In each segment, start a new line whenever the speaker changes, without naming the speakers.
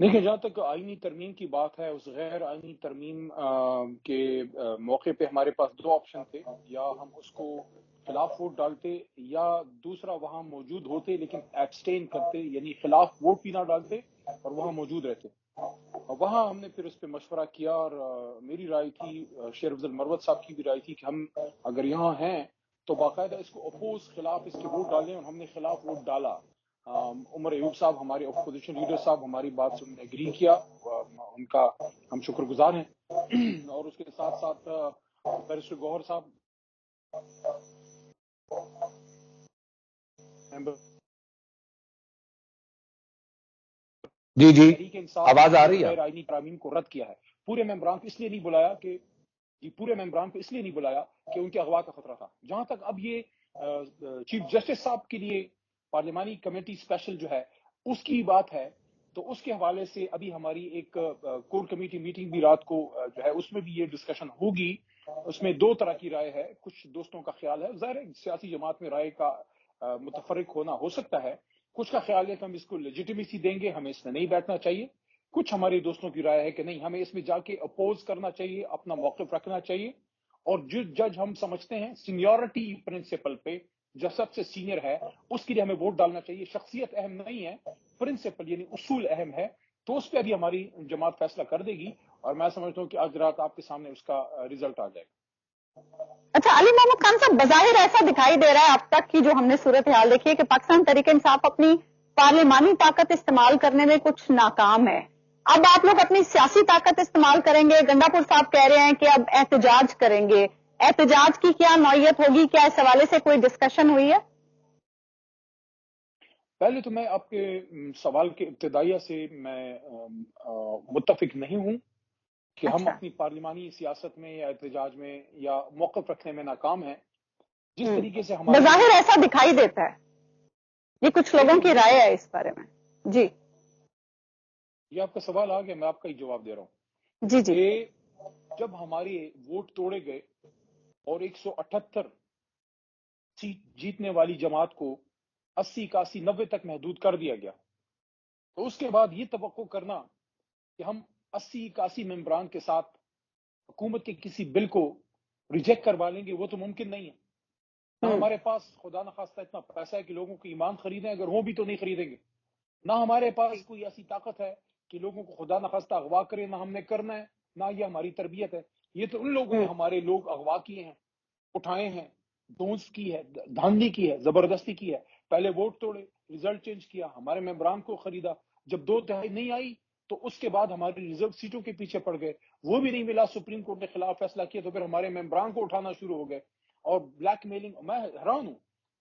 دیکھیں، جہاں تک آئینی ترمیم کی بات ہے، اس غیر آئینی ترمیم کے موقع پہ ہمارے پاس دو آپشن تھے، یا ہم اس کو خلاف ووٹ ڈالتے، یا دوسرا وہاں موجود ہوتے لیکن ایبسٹین کرتے، یعنی خلاف ووٹ بھی نہ ڈالتے اور وہاں موجود رہتے. اور وہاں ہم نے پھر اس پہ مشورہ کیا، اور میری رائے تھی، شیر افضل مروت صاحب کی بھی رائے تھی کہ ہم اگر یہاں ہیں تو باقاعدہ اس کو اپوز، خلاف اس کے ووٹ ڈالیں، اور ہم نے خلاف ووٹ ڈالا. عمر ایوب صاحب ہمارے اپوزیشن لیڈر صاحب ہماری بات سے انہوں نے اگری کیا، ان کا ہم شکر گزار ہیں. اور اس کے ساتھ ساتھ بیرسٹر گوہر صاحب
جی جی
تحریک انصاف
آواز آ رہی ہے.
غیر آئینی ترامیم کو رد کیا ہے. پورے ممبران کو اس لیے نہیں بلایا کہ پورے ممبران کو اس لیے نہیں بلایا کہ ان کے اغوا کا خطرہ تھا. جہاں تک اب یہ چیف جسٹس صاحب کے لیے پارلیمانی کمیٹی اسپیشل جو ہے اس کی بات ہے، تو اس کے حوالے سے ابھی ہماری ایک کور کمیٹی میٹنگ بھی رات کو جو ہے اس میں بھی یہ ڈسکشن ہوگی. اس میں دو طرح کی رائے ہے. کچھ دوستوں کا خیال ہے، ظاہر ہے سیاسی جماعت میں رائے کا متفرق ہونا ہو سکتا ہے. کچھ کا خیال ہے کہ ہم اس کو لیجیٹیمیسی دیں گے، ہمیں اس میں نہیں بیٹھنا چاہیے. کچھ ہمارے دوستوں کی رائے ہے کہ نہیں، ہمیں اس میں جا کے اپوز کرنا چاہیے، اپنا موقف رکھنا چاہیے. اور جو جج ہم سمجھتے ہیں سینیورٹی پرنسپل پہ، جو سب سے سینئر ہے اس کے لیے ہمیں ووٹ ڈالنا چاہیے. شخصیت اہم نہیں ہے، پرنسپل یعنی اصول اہم ہے. تو اس پہ ابھی ہماری جماعت فیصلہ کر دے گی، اور میں سمجھتا ہوں کہ آج رات آپ کے سامنے اس کا ریزلٹ آ جائے گا.
اچھا، علی محمد خان صاحب، بظاہر ایسا دکھائی دے رہا ہے اب تک کی جو ہم نے صورتحال دیکھی ہے کہ پاکستان تحریک انصاف اپنی پارلیمانی طاقت استعمال کرنے میں کچھ ناکام ہے. اب آپ لوگ اپنی سیاسی طاقت استعمال کریں گے. گنڈا پور صاحب کہہ رہے ہیں کہ اب احتجاج کریں گے. احتجاج کی کیا نوعیت ہوگی؟ کیا اس حوالے سے کوئی ڈسکشن ہوئی ہے؟
پہلے تو میں آپ کے سوال کے ابتدائیہ سے میں متفق نہیں ہوں کہ ہم
اچھا.
اپنی پارلیمانی سیاست میں یا احتجاج میں یا موقف رکھنے میں ناکام ہیں. جس طریقے سے ہمارے
بظاہر ایسا دکھائی دیتا ہے، یہ کچھ لوگوں کی رائے ہے اس بارے میں. جی
یہ آپ کا سوال آ گیا، میں آپ کا ہی جواب دے رہا ہوں
جی جی.
کہ جب ہمارے ووٹ توڑے گئے اور 178 سیٹ جیتنے والی جماعت کو 80 81 90 تک محدود کر دیا گیا، تو اس کے بعد یہ توقع کرنا کہ ہم 80 81 ممبران کے ساتھ حکومت کے کسی بل کو ریجیکٹ کروا لیں گے، وہ تو ممکن نہیں ہے. نہ ہمارے پاس خدا نخواستہ اتنا پیسہ ہے کہ لوگوں کو ایمان خریدیں، اگر وہ بھی تو نہیں خریدیں گے. نہ ہمارے پاس کوئی ایسی طاقت ہے کہ لوگوں کو خدا نخواستہ اغوا کرے، نہ ہم نے کرنا ہے، نہ یہ ہماری تربیت ہے. یہ تو ان لوگوں نے ہمارے لوگ اغوا کیے ہیں، اٹھائے ہیں، دونس کی ہے، دھاندلی کی ہے، زبردستی کی ہے. پہلے ووٹ توڑے، رزلٹ چینج کیا، ہمارے ممبران کو خریدا. جب 2/3 نہیں آئی تو اس کے بعد ہماری ریزرو سیٹوں کے پیچھے پڑ گئے، وہ بھی نہیں ملا. سپریم کورٹ نے خلاف فیصلہ کیا تو پھر ہمارے ممبران کو اٹھانا شروع ہو گئے. اور بلیک میلنگ، میں حیران ہوں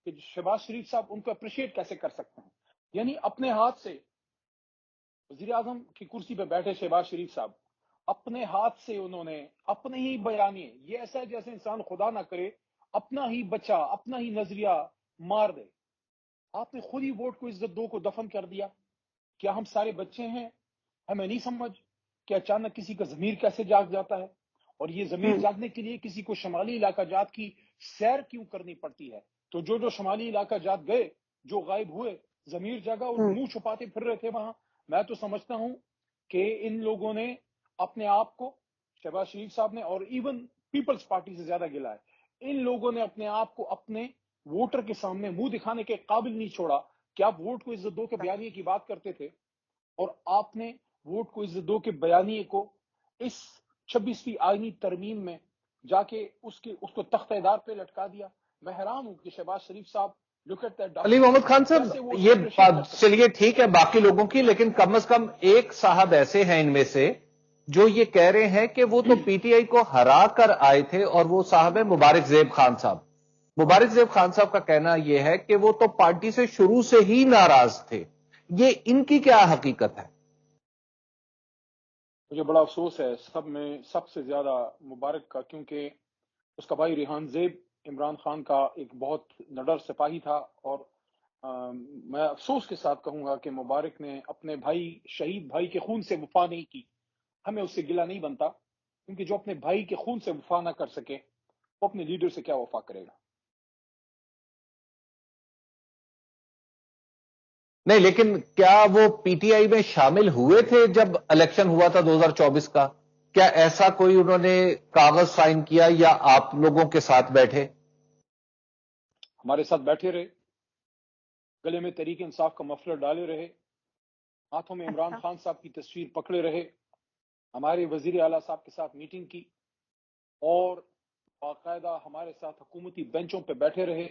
کہ شہباز شریف صاحب ان کو اپریشیٹ کیسے کر سکتے ہیں. یعنی اپنے ہاتھ سے وزیر اعظم کی کرسی پہ بیٹھے شہباز شریف صاحب، اپنے ہاتھ سے انہوں نے اپنے ہی بیانیے، یہ ایسا ہے جیسے انسان خدا نہ کرے اپنا ہی بچہ، اپنا ہی نظریہ مار دے. آپ نے خود ہی ووٹ کو عزت دو کو دفن کر دیا. کیا ہم سارے بچے ہیں؟ ہمیں نہیں سمجھ کہ اچانک کسی کا ضمیر کیسے جاگ جاتا ہے. اور یہ ضمیر جاگنے کے لیے کسی کو شمالی علاقہ جات کی سیر کیوں کرنی پڑتی ہے. تو جو شمالی علاقہ جات گئے، جو غائب ہوئے، ضمیر جاگا اور منہ چھپاتے پھر رہے تھے وہاں. میں تو سمجھتا ہوں کہ ان لوگوں نے اپنے آپ کو، شہباز شریف صاحب نے، اور ایون پیپلز پارٹی سے زیادہ گلا ہے، ان لوگوں نے اپنے آپ کو اپنے ووٹر کے سامنے منہ دکھانے کے قابل نہیں چھوڑا کہ آپ ووٹ کو عزت دو کے بیانیے کی بات کرتے تھے، اور آپ نے ووٹ کو عزت دو کے بیانیے کو اس 26ویں آئینی ترمیم میں جا کے اس کو تختہ دار پہ لٹکا دیا. میں حیران ہوں کہ شہباز شریف صاحب
علی محمد خان صاحب، یہ چلیے ٹھیک ہے باقی لوگوں کی، لیکن کم از کم ایک صاحب ایسے ہیں ان میں سے جو یہ کہہ رہے ہیں کہ وہ تو پی ٹی آئی کو ہرا کر آئے تھے، اور وہ صاحب ہے مبارک زیب خان صاحب. مبارک زیب خان صاحب کا کہنا یہ ہے کہ وہ تو پارٹی سے شروع سے ہی ناراض تھے. یہ ان کی کیا حقیقت ہے؟
مجھے بڑا افسوس ہے سب میں سب سے زیادہ مبارک کا، کیونکہ اس کا بھائی ریحان زیب عمران خان کا ایک بہت نڈر سپاہی تھا. اور میں افسوس کے ساتھ کہوں گا کہ مبارک نے اپنے بھائی، شہید بھائی کے خون سے وفا نہیں کی. ہمیں اس سے گلہ نہیں بنتا، کیونکہ جو اپنے بھائی کے خون سے وفا نہ کر سکے وہ اپنے لیڈر سے کیا وفا کرے گا.
نہیں، لیکن کیا وہ پی ٹی آئی میں شامل ہوئے تھے جب الیکشن ہوا تھا 2024 کا؟ کیا ایسا کوئی انہوں نے کاغذ سائن کیا یا آپ لوگوں کے ساتھ بیٹھے؟
ہمارے ساتھ بیٹھے رہے، گلے میں تحریک انصاف کا مفلر ڈالے رہے، ہاتھوں میں عمران
اچھا
خان صاحب کی تصویر پکڑے رہے، ہمارے وزیر اعلیٰ صاحب کے ساتھ میٹنگ کی، اور باقاعدہ ہمارے ساتھ حکومتی بینچوں پہ بیٹھے رہے۔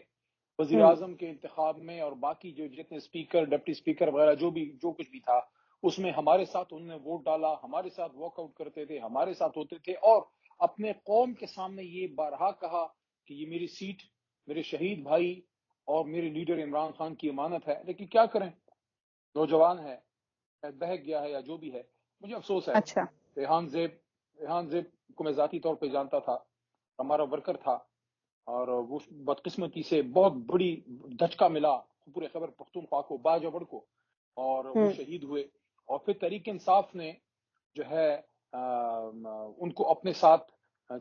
وزیر اعظم کے انتخاب میں اور باقی جو جتنے اسپیکر، ڈپٹی اسپیکر وغیرہ جو کچھ بھی تھا، اس میں ہمارے ساتھ انہوں نے ووٹ ڈالا، ہمارے ساتھ واک آؤٹ کرتے تھے، ہمارے ساتھ ہوتے تھے، اور اپنے قوم کے سامنے یہ بارہا کہا کہ یہ میری سیٹ، میرے شہید بھائی اور میرے لیڈر عمران خان کی امانت ہے۔ لیکن کیا کریں، نوجوان ہے، بہک گیا ہے یا جو بھی ہے۔ مجھے افسوس ہے،
اچھا
ریحان زیب کو میں ذاتی طور پہ جانتا تھا، ہمارا ورکر تھا، اور وہ بدقسمتی سے بہت بڑی دھچکا ملا پورے خیبر پختونخوا کو، باجوڑ کو، اور وہ شہید ہوئے۔ اور پھر تحریک انصاف نے جو ہے ان کو اپنے ساتھ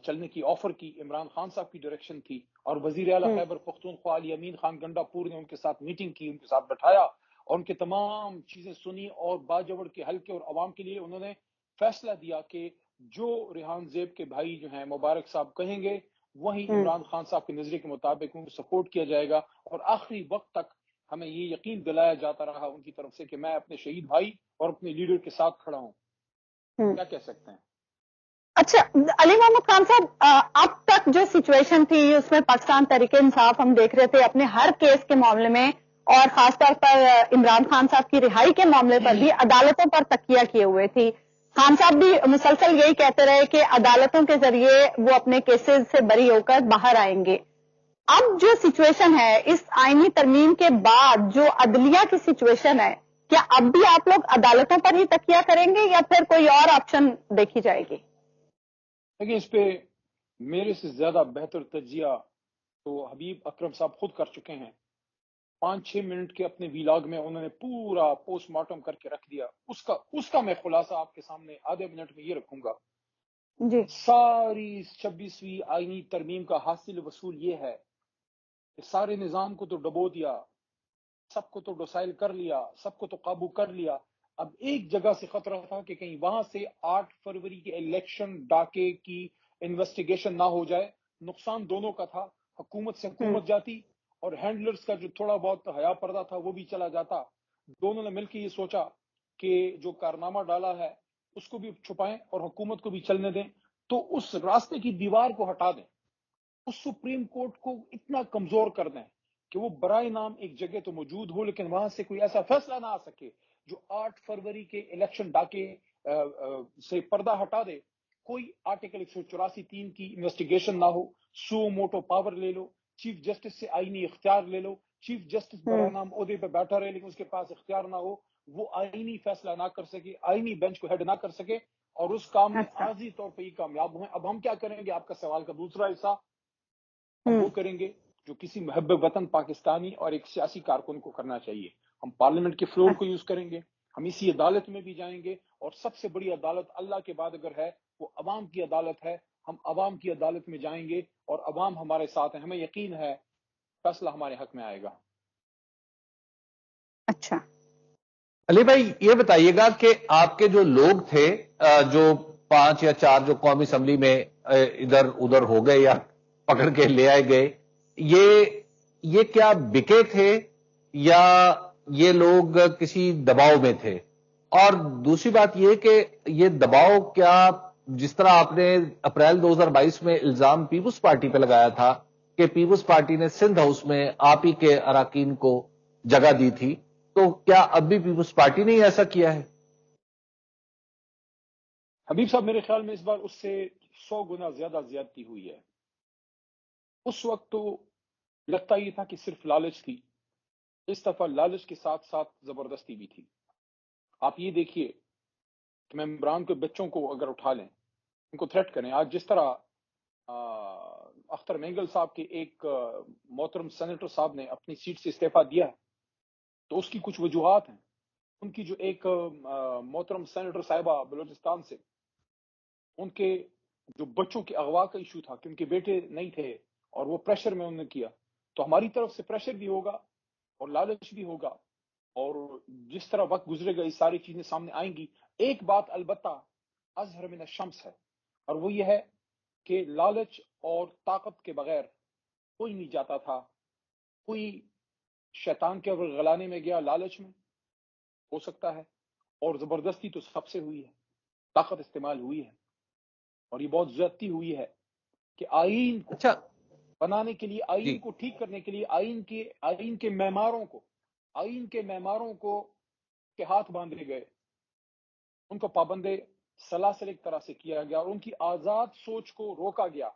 چلنے کی آفر کی، عمران خان صاحب کی ڈائریکشن تھی، اور وزیر اعلیٰ خیبر پختونخوا علی امین خان گنڈا پور نے ان کے ساتھ میٹنگ کی، ان کے ساتھ بٹھایا اور ان کے تمام چیزیں سنی، اور باجوڑ کے حلقے اور عوام کے لیے انہوں نے فیصلہ دیا کہ جو ریحان زیب کے بھائی جو ہیں مبارک صاحب کہیں گے وہی عمران خان صاحب کے نظریے کے مطابق ان کو سپورٹ کیا جائے گا۔ اور آخری وقت تک ہمیں یہ یقین دلایا جاتا رہا ان کی طرف سے کہ میں اپنے شہید بھائی اور اپنے لیڈر کے ساتھ کھڑا ہوں۔ کیا کہہ سکتے ہیں؟
اچھا علی محمد خان صاحب، اب تک جو سچویشن تھی اس میں پاکستان تحریک انصاف ہم دیکھ رہے تھے اپنے ہر کیس کے معاملے میں، اور خاص طور پر عمران خان صاحب کی رہائی کے معاملے پر بھی عدالتوں پر تکیہ کیے ہوئے تھی۔ خان صاحب بھی مسلسل یہی کہتے رہے کہ عدالتوں کے ذریعے وہ اپنے کیسز سے بری ہو کر باہر آئیں گے۔ اب جو سچویشن ہے اس آئینی ترمیم کے بعد جو عدلیہ کی سچویشن ہے، کیا اب بھی آپ لوگ عدالتوں پر ہی تکیہ کریں گے یا پھر کوئی اور آپشن دیکھی جائے گی؟
لیکن اس پہ میرے سے زیادہ بہتر تجزیہ تو حبیب اکرم صاحب خود کر چکے ہیں۔ 5-6 منٹ کے اپنے ویلاگ میں انہوں نے پورا پوسٹ مارٹم کر کے رکھ دیا۔ اس کا میں خلاصہ آپ کے سامنے آدھے منٹ میں یہ رکھوں گا۔
جی
ساری 26ویں آئینی ترمیم کا حاصل وصول یہ ہے کہ سارے نظام کو تو ڈبو دیا، سب کو تو ڈوسائل کر لیا، سب کو تو قابو کر لیا۔ اب ایک جگہ سے خطرہ تھا کہ کہیں وہاں سے 8 فروری کے الیکشن ڈاکے کی انویسٹیگیشن نہ ہو جائے۔ نقصان دونوں کا تھا، حکومت سے حکومت جاتی اور ہینڈلرز کا جو تھوڑا بہت حیا پردہ تھا وہ بھی چلا جاتا۔ دونوں نے مل کے یہ سوچا کہ جو کارنامہ ڈالا ہے اس کو بھی چھپائیں اور حکومت کو بھی چلنے دیں، تو اس راستے کی دیوار کو ہٹا دیں، اس سپریم کورٹ کو اتنا کمزور کر دیں کہ وہ برائے نام ایک جگہ تو موجود ہو لیکن وہاں سے کوئی ایسا فیصلہ نہ آ سکے جو 8 فروری کے الیکشن ڈاکے سے پردہ ہٹا دے۔ کوئی آرٹیکل 184(3) کی انویسٹیگیشن نہ ہو، سو موٹو پاور لے لو، چیف جسٹس سے آئینی اختیار لے لو، چیف جسٹس برائے نام عہدے پہ بیٹھا رہے لیکن اس کے پاس اختیار نہ ہو، وہ آئینی فیصلہ نہ کر سکے، آئینی بینچ کو ہیڈ نہ کر سکے، اور اس کام میں
اچھا
عارضی طور پہ یہ کامیاب ہوئے۔ اب ہم کیا کریں گے؟ آپ کا سوال کا دوسرا حصہ ہم وہ کریں گے جو کسی محب وطن پاکستانی اور ایک سیاسی کارکن کو کرنا چاہیے۔ ہم پارلیمنٹ کے فلور کو یوز کریں گے، ہم اسی عدالت میں بھی جائیں گے، اور سب سے بڑی عدالت اللہ کے بعد اگر ہے وہ عوام کی عدالت ہے۔ ہم عوام کی عدالت میں جائیں گے اور عوام ہمارے ساتھ ہیں، ہمیں یقین ہے فیصلہ ہمارے حق میں آئے گا۔
اچھا
علی بھائی یہ بتائیے گا کہ آپ کے جو لوگ تھے، جو 5 یا 4 جو قومی اسمبلی میں ادھر ادھر ہو گئے یا پکڑ کے لے آئے گئے، یہ کیا بکے تھے یا یہ لوگ کسی دباؤ میں تھے؟ اور دوسری بات یہ کہ یہ دباؤ کیا، جس طرح آپ نے اپریل 2022 میں الزام پیپلز پارٹی پہ لگایا تھا کہ پیپلز پارٹی نے سندھ ہاؤس میں آپ ہی کے اراکین کو جگہ دی تھی، تو کیا اب بھی پیپلز پارٹی نے ایسا کیا ہے؟
حبیب صاحب میرے خیال میں اس بار اس سے 100 گنا زیادہ زیادتی ہوئی ہے۔ اس وقت تو لگتا یہ تھا کہ صرف لالچ تھی، اس دفعہ لالچ کے ساتھ ساتھ زبردستی بھی تھی۔ آپ یہ دیکھیے کہ ممبران کے بچوں کو اگر اٹھا لیں، ان کو تھریٹ کریں، آج جس طرح اختر مینگل صاحب کے ایک محترم سینیٹر صاحب نے اپنی سیٹ سے استعفیٰ دیا ہے، تو اس کی کچھ وجوہات ہیں۔ ان کی جو ایک محترم سینیٹر صاحبہ بلوچستان سے، ان کے جو بچوں کے اغوا کا ایشو تھا کہ ان کے بیٹے نہیں تھے اور وہ پریشر میں انہوں نے کیا، تو ہماری طرف سے پریشر بھی ہوگا اور لالچ بھی ہوگا، اور جس طرح وقت گزرے گا یہ ساری چیزیں سامنے آئیں گی. ایک بات البتہ اظہر من الشمس ہے، اور وہ یہ ہے کہ لالچ اور طاقت کے بغیر کوئی نہیں جاتا تھا. کوئی شیطان کے غلانے میں گیا لالچ میں ہو سکتا ہے، اور زبردستی تو سب سے ہوئی ہے، طاقت استعمال ہوئی ہے، اور یہ بہت زیادتی ہوئی ہے کہ آئین کو
اچھا
بنانے کے لیے، آئین
جی
کو ٹھیک کرنے کے لیے آئین کے معماروں کو کے ہاتھ باندھے گئے، ان کو پابندے سلاسل ایک طرح سے کیا گیا، اور ان کی آزاد سوچ کو روکا گیا.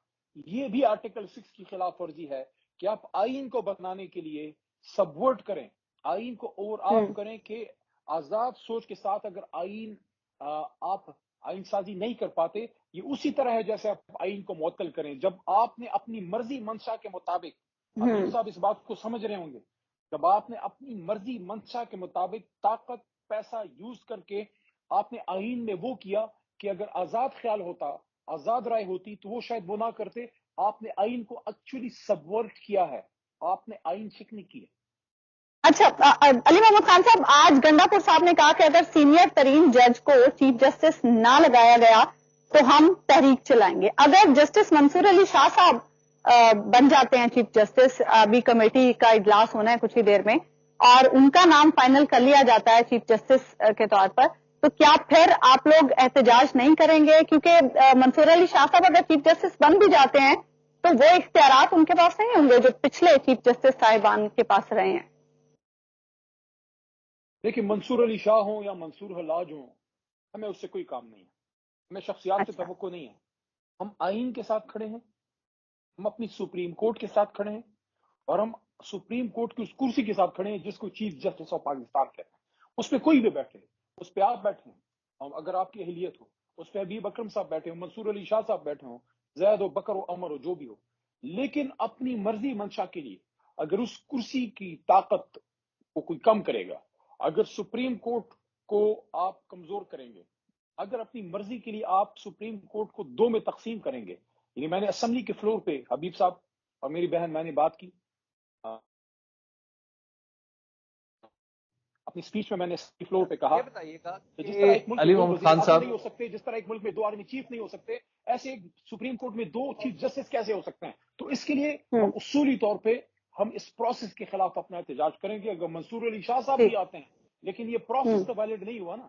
یہ بھی آرٹیکل 6 کی خلاف ورزی ہے کہ آپ آئین کو بنانے کے لیے سبورٹ کریں، آئین کو اوور آپ کریں کہ آزاد سوچ کے ساتھ اگر آپ آئین سازی نہیں کر پاتے، یہ اسی طرح ہے جیسے آپ آئین کو معطل کریں. جب آپ نے اپنی مرضی منشا کے مطابق، حبیب صاحب اس بات کو سمجھ رہے ہوں گے، جب آپ نے اپنی مرضی منشا کے مطابق طاقت پیسہ یوز کر کے آپ نے آئین میں وہ کیا کہ اگر آزاد خیال ہوتا، آزاد رائے ہوتی، تو وہ شاید وہ نہ کرتے. آپ نے آئین کو ایکچولی سبورٹ کیا ہے، آپ نے آئین شکنی کی ہے.
اچھا علی محمد خان صاحب، آج گنڈا پور صاحب نے کہا کہ اگر سینئر ترین جج کو چیف جسٹس نہ لگایا گیا تو ہم تحریک چلائیں گے. اگر جسٹس منصور علی شاہ صاحب بن جاتے ہیں چیف جسٹس، ابھی کمیٹی کا اجلاس ہونا ہے کچھ ہی دیر میں، اور ان کا نام فائنل کر لیا جاتا ہے چیف جسٹس کے طور پر، تو کیا پھر آپ لوگ احتجاج نہیں کریں گے؟ کیونکہ منصور علی شاہ صاحب اگر چیف جسٹس بن بھی جاتے ہیں تو وہ اختیارات ان کے پاس نہیں ہوں گے جو پچھلے چیف جسٹس صاحبان کے پاس رہے ہیں.
دیکھیں، منصور علی شاہ ہوں یا منصور حلاج ہوں، ہمیں اس سے کوئی کام نہیں ہے، ہمیں شخصیات سے
اچھا
توقع نہیں ہے. ہم آئین کے ساتھ کھڑے ہیں، ہم اپنی سپریم کورٹ کے ساتھ کھڑے ہیں، اور ہم سپریم کورٹ کی اس کرسی کے ساتھ کھڑے ہیں جس کو چیف جسٹس آف پاکستان کہتے ہیں. اس پہ کوئی بھی بیٹھے، اس پہ آپ بیٹھے ہیں، اگر آپ کی اہلیت ہو، اس پہ حبیب اکرم صاحب بیٹھے ہوں، منصور علی شاہ صاحب بیٹھے ہوں، زید و بکر و عمر ہو، جو بھی ہو، لیکن اپنی مرضی منشا کے لیے اگر اس کرسی کی طاقت کو کوئی کم کرے گا، اگر سپریم کورٹ کو آپ کمزور کریں گے، اگر اپنی مرضی کے لیے آپ سپریم کورٹ کو دو میں تقسیم کریں گے. یعنی میں نے اسمبلی کے فلور پہ حبیب صاحب اور میری بہن میں نے بات کی، اپنی سپیچ میں نے فلور پہ کہا
یہ بتائیے گا
کہ جس
کہ
طرح ایک ملک میں
علی
دو
محمد
وزیر
خان
اعظم
صاحب،
نہیں ہو سکتے، جس طرح ایک ملک میں دو آرمی چیف نہیں ہو سکتے، ایسے ایک سپریم کورٹ میں دو چیف جسٹس کیسے ہو سکتے ہیں؟ تو اس کے لیے ہم اصولی طور پہ ہم اس پروسیس کے خلاف اپنا احتجاج کریں گے. اگر منصور علی شاہ صاحب بھی آتے ہیں، لیکن یہ پروسیس تو ویلڈ نہیں ہوا نا.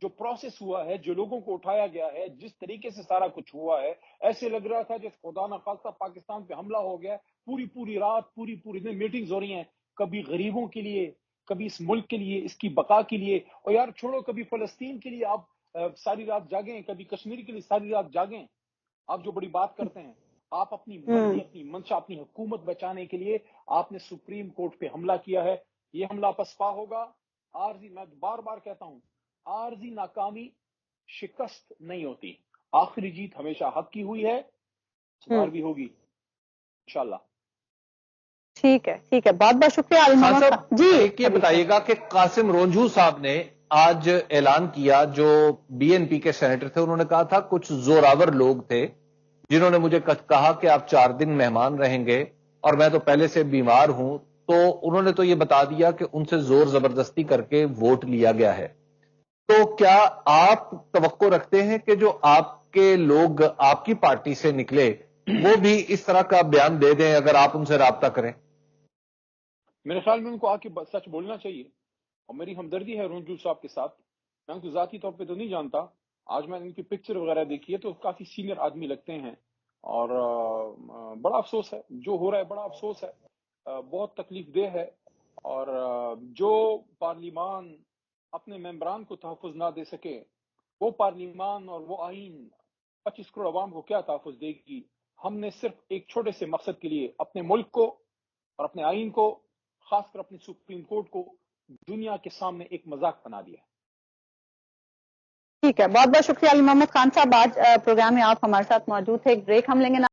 جو پروسیس ہوا ہے، جو لوگوں کو اٹھایا گیا ہے، جس طریقے سے سارا کچھ ہوا ہے، ایسے لگ رہا تھا جیسے خدا نہ خواستہ پاکستان پہ حملہ ہو گیا. پوری رات پوری دن میٹنگز ہو رہی ہیں، کبھی غریبوں کے لیے، کبھی اس ملک کے لیے، اس کی بقا کے لیے، اور یار چھوڑو کبھی فلسطین کے لیے آپ ساری رات جاگیں، کبھی کشمیر کے لیے ساری رات جاگیں. آپ جو بڑی بات کرتے ہیں، آپ اپنی مرضی، اپنی منشا، اپنی حکومت بچانے کے لیے آپ نے سپریم کورٹ پہ حملہ کیا ہے. یہ حملہ پسپا ہوگا. عارضی، میں بار بار کہتا ہوں، عارضی ناکامی شکست نہیں ہوتی، آخری جیت ہمیشہ حق کی ہوئی ہے، اس بار بھی ہوگی انشاءاللہ.
ٹھیک ہے، بہت بہت شکریہ علی
خان
محمد
صاحب
جی.
ایک یہ بتائیے گا کہ قاسم رونجھو صاحب نے آج اعلان کیا، جو بی این پی کے سینیٹر تھے، انہوں نے کہا تھا کچھ زوراور لوگ تھے جنہوں نے مجھے کہا کہ آپ 4 دن مہمان رہیں گے اور میں تو پہلے سے بیمار ہوں، تو انہوں نے تو یہ بتا دیا کہ ان سے زور زبردستی کر کے ووٹ لیا گیا ہے. تو کیا آپ توقع رکھتے ہیں کہ جو آپ کے لوگ آپ کی پارٹی سے نکلے وہ بھی اس طرح کا بیان دے دیں اگر آپ ان سے رابطہ کریں؟
میرے خیال میں ان کو آ کے سچ بولنا چاہیے، اور میری ہمدردی ہے رونجو صاحب کے ساتھ. میں ان کو ذاتی طور پہ تو نہیں جانتا، آج میں نے ان کی پکچر وغیرہ دیکھی ہے تو کافی سینئر آدمی لگتے ہیں، اور بڑا افسوس ہے جو ہو رہا ہے، بڑا افسوس ہے، بہت تکلیف دہ ہے. اور جو پارلیمان اپنے ممبران کو تحفظ نہ دے سکے، وہ پارلیمان اور وہ آئین 25 کروڑ عوام کو کیا تحفظ دے گی؟ ہم نے صرف ایک چھوٹے سے مقصد کے لیے اپنے ملک کو اور اپنے آئین کو، خاص کر اپنی سپریم کورٹ کو، دنیا کے سامنے ایک مذاق بنا دیا.
ٹھیک ہے، بہت بہت شکریہ علی محمد خان صاحب. آج پروگرام میں آپ ہمارے ساتھ موجود تھے. ایک بریک ہم لیں گے.